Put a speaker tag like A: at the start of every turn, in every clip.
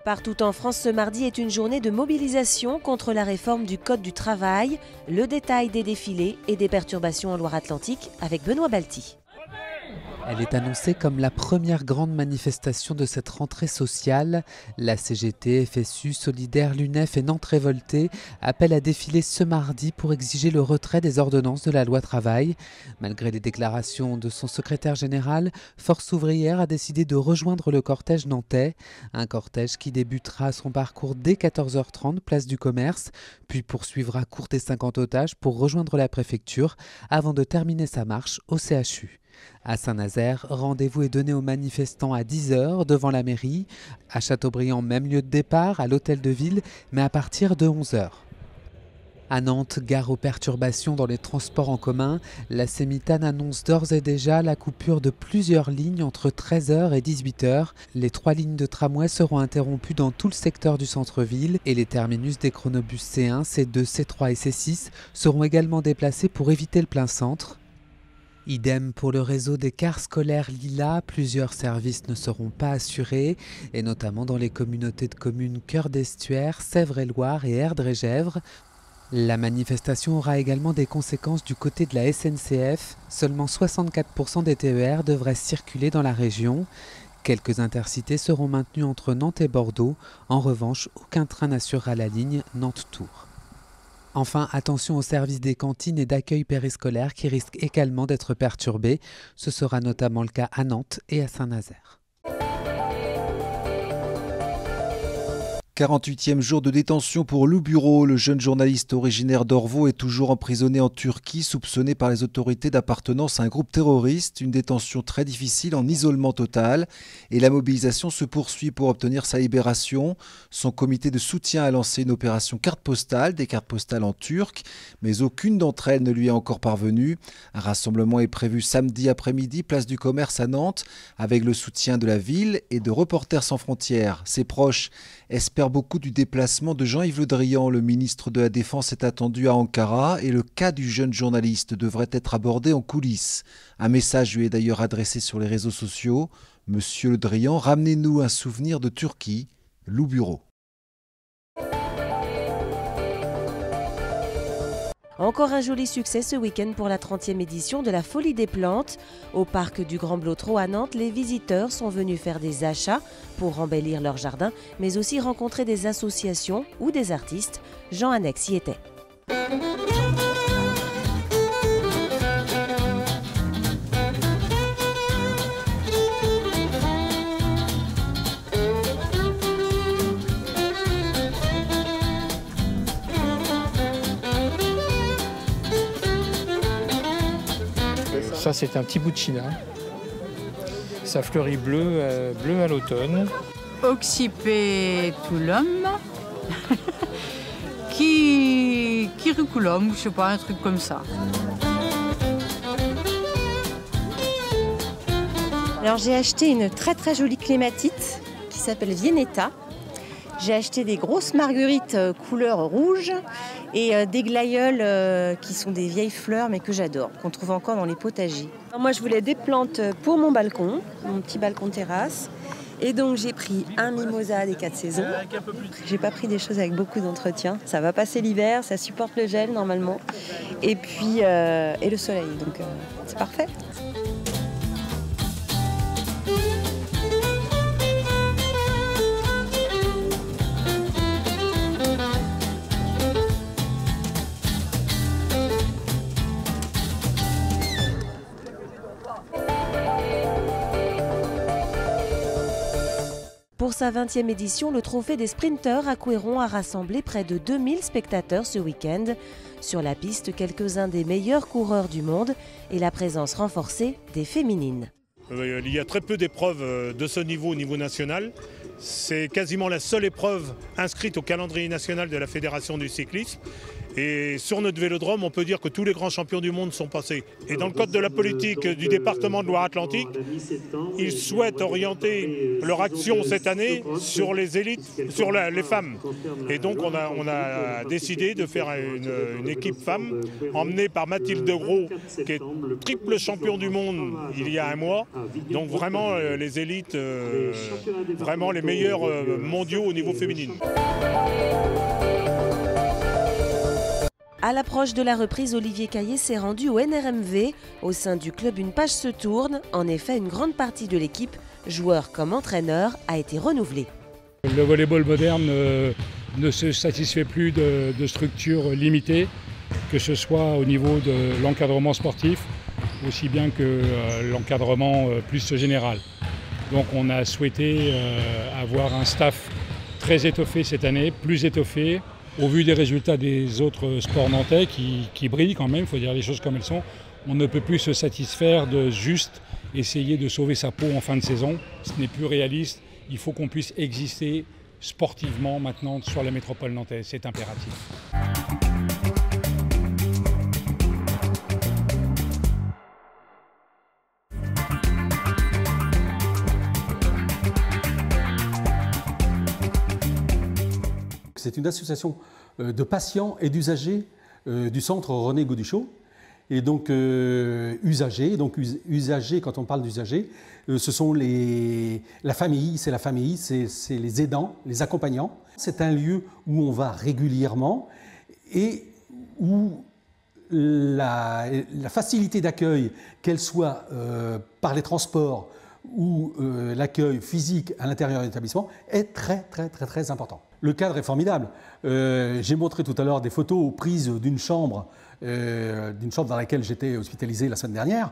A: Partout en France, ce mardi est une journée de mobilisation contre la réforme du Code du travail. Le détail des défilés et des perturbations en Loire-Atlantique avec Benoît Balti.
B: Elle est annoncée comme la première grande manifestation de cette rentrée sociale. La CGT, FSU, Solidaire, l'UNEF et Nantes Révoltée appellent à défiler ce mardi pour exiger le retrait des ordonnances de la loi travail. Malgré les déclarations de son secrétaire général, Force ouvrière a décidé de rejoindre le cortège nantais. Un cortège qui débutera son parcours dès 14h30, place du Commerce, puis poursuivra cours des 50 otages pour rejoindre la préfecture avant de terminer sa marche au CHU. À Saint-Nazaire, rendez-vous est donné aux manifestants à 10h devant la mairie. À Châteaubriand, même lieu de départ, à l'hôtel de ville, mais à partir de 11h. À Nantes, gare aux perturbations dans les transports en commun, la Sémitane annonce d'ores et déjà la coupure de plusieurs lignes entre 13h et 18h. Les 3 lignes de tramway seront interrompues dans tout le secteur du centre-ville et les terminus des chronobus C1, C2, C3 et C6 seront également déplacés pour éviter le plein centre. Idem pour le réseau des cars scolaires Lila, plusieurs services ne seront pas assurés, et notamment dans les communautés de communes Cœur d'Estuaire, Sèvres-et-Loire et Erdre-et-Gèvres. La manifestation aura également des conséquences du côté de la SNCF. Seulement 64% des TER devraient circuler dans la région. Quelques intercités seront maintenus entre Nantes et Bordeaux. En revanche, aucun train n'assurera la ligne Nantes-Tours. Enfin, attention aux services des cantines et d'accueil périscolaire qui risquent également d'être perturbés. Ce sera notamment le cas à Nantes et à Saint-Nazaire.
C: 48e jour de détention pour Loup Bureau. Le jeune journaliste originaire d'Orvault est toujours emprisonné en Turquie, soupçonné par les autorités d'appartenance à un groupe terroriste. Une détention très difficile en isolement total. Et la mobilisation se poursuit pour obtenir sa libération. Son comité de soutien a lancé une opération carte postale, des cartes postales en turc, mais aucune d'entre elles ne lui est encore parvenue. Un rassemblement est prévu samedi après-midi, place du Commerce à Nantes, avec le soutien de la ville et de Reporters sans frontières. Ses proches espèrent beaucoup du déplacement de Jean-Yves Le Drian. Le ministre de la Défense est attendu à Ankara et le cas du jeune journaliste devrait être abordé en coulisses. Un message lui est d'ailleurs adressé sur les réseaux sociaux. Monsieur Le Drian, ramenez-nous un souvenir de Turquie. Loup Bureau.
A: Encore un joli succès ce week-end pour la 30e édition de la Folie des Plantes. Au parc du Grand Blotreau à Nantes, les visiteurs sont venus faire des achats pour embellir leur jardin, mais aussi rencontrer des associations ou des artistes. Jean Annex y était.
D: Ça, c'est un petit bout de china. Ça fleurit bleu à l'automne.
E: Oxypetalum, Chiriculum, je sais pas, un truc comme ça.
F: Alors j'ai acheté une très très jolie clématite qui s'appelle Viennetta. J'ai acheté des grosses marguerites couleur rouge et des glaïeuls qui sont des vieilles fleurs mais que j'adore, qu'on trouve encore dans les potagers. Alors moi je voulais des plantes pour mon balcon, mon petit balcon terrasse. Et donc j'ai pris un mimosa des 4 saisons. J'ai pas pris des choses avec beaucoup d'entretien. Ça va passer l'hiver, ça supporte le gel normalement. Et puis et le soleil, donc c'est parfait.
A: Pour sa 20e édition, le Trophée des sprinteurs à Couëron a rassemblé près de 2000 spectateurs ce week-end. Sur la piste, quelques-uns des meilleurs coureurs du monde et la présence renforcée des féminines.
G: Il y a très peu d'épreuves de ce niveau au niveau national. C'est quasiment la seule épreuve inscrite au calendrier national de la Fédération du cyclisme. Et sur notre vélodrome, on peut dire que tous les grands champions du monde sont passés. Et dans le cadre de la politique du département de Loire-Atlantique, ils souhaitent orienter leur action cette année sur les élites, sur les femmes. Et donc on a décidé de faire une équipe femme emmenée par Mathilde Gros, qui est triple champion du monde il y a un mois. Donc vraiment les élites, vraiment les meilleurs mondiaux au niveau féminin.
A: À l'approche de la reprise, Olivier Caillé s'est rendu au NRMV. Au sein du club, une page se tourne. En effet, une grande partie de l'équipe, joueurs comme entraîneurs, a été renouvelée.
E: Le volleyball moderne ne se satisfait plus de structures limitées, que ce soit au niveau de l'encadrement sportif, aussi bien que l'encadrement plus général. Donc on a souhaité avoir un staff très étoffé cette année, plus étoffé. Au vu des résultats des autres sports nantais qui brillent quand même, il faut dire les choses comme elles sont, on ne peut plus se satisfaire de juste essayer de sauver sa peau en fin de saison. Ce n'est plus réaliste, il faut qu'on puisse exister sportivement maintenant sur la métropole nantaise, c'est impératif.
H: C'est une association de patients et d'usagers du centre René Gauduchot. Et donc usagers, quand on parle d'usagers, ce sont la famille, c'est les aidants, les accompagnants. C'est un lieu où on va régulièrement et où la facilité d'accueil, qu'elle soit par les transports ou l'accueil physique à l'intérieur de l'établissement, est très important. Le cadre est formidable. J'ai montré tout à l'heure des photos prises d'une chambre dans laquelle j'étais hospitalisé la semaine dernière,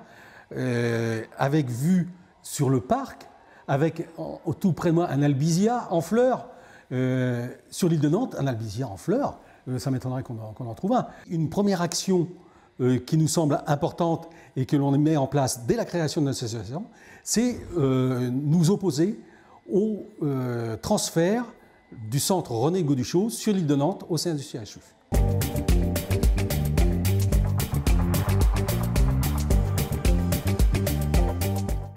H: avec vue sur le parc, avec tout près de moi un albizia en fleurs. Sur l'île de Nantes, un albizia en fleurs, ça m'étonnerait qu'on en trouve un. Une première action qui nous semble importante et que l'on met en place dès la création de notre association, c'est nous opposer au transfert du centre René Gauduchot sur l'île de Nantes au sein du CHU.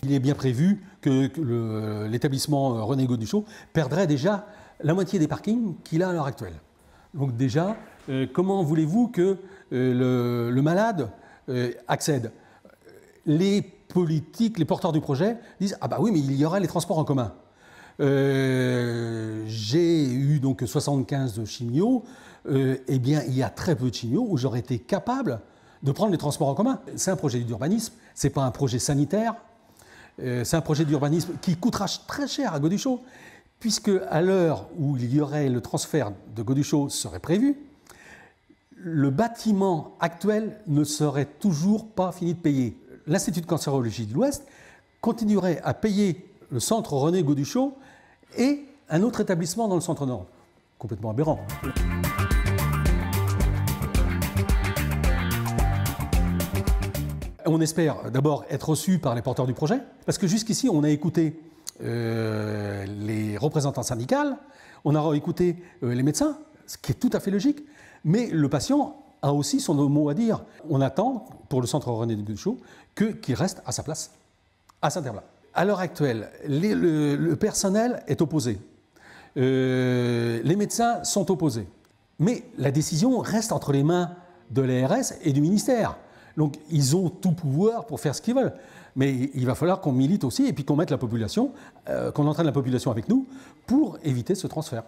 H: Il est bien prévu que l'établissement René Gauduchot perdrait déjà la moitié des parkings qu'il a à l'heure actuelle. Donc déjà, comment voulez-vous que le malade accède? Les politiques, les porteurs du projet disent « Ah bah oui, mais il y aura les transports en commun ». J'ai eu donc 75 de chimio, eh bien il y a très peu de chimio où j'aurais été capable de prendre les transports en commun. C'est un projet d'urbanisme, c'est pas un projet sanitaire, c'est un projet d'urbanisme qui coûtera très cher à Gauduchot, puisque à l'heure où il y aurait le transfert de Gauduchot serait prévu, le bâtiment actuel ne serait toujours pas fini de payer. L'Institut de cancérologie de l'Ouest continuerait à payer le centre René Gauduchot et un autre établissement dans le centre nord. Complètement aberrant. On espère d'abord être reçu par les porteurs du projet, parce que jusqu'ici on a écouté les représentants syndicaux, on a écouté les médecins, ce qui est tout à fait logique, mais le patient a aussi son mot à dire. On attend pour le centre René Gauduchot qu'il reste à sa place, à Saint-Herblain. À l'heure actuelle, le personnel est opposé, les médecins sont opposés, mais la décision reste entre les mains de l'ARS et du ministère. Donc ils ont tout pouvoir pour faire ce qu'ils veulent, mais il va falloir qu'on milite aussi et puis qu'on mette la population, qu'on entraîne la population avec nous pour éviter ce transfert.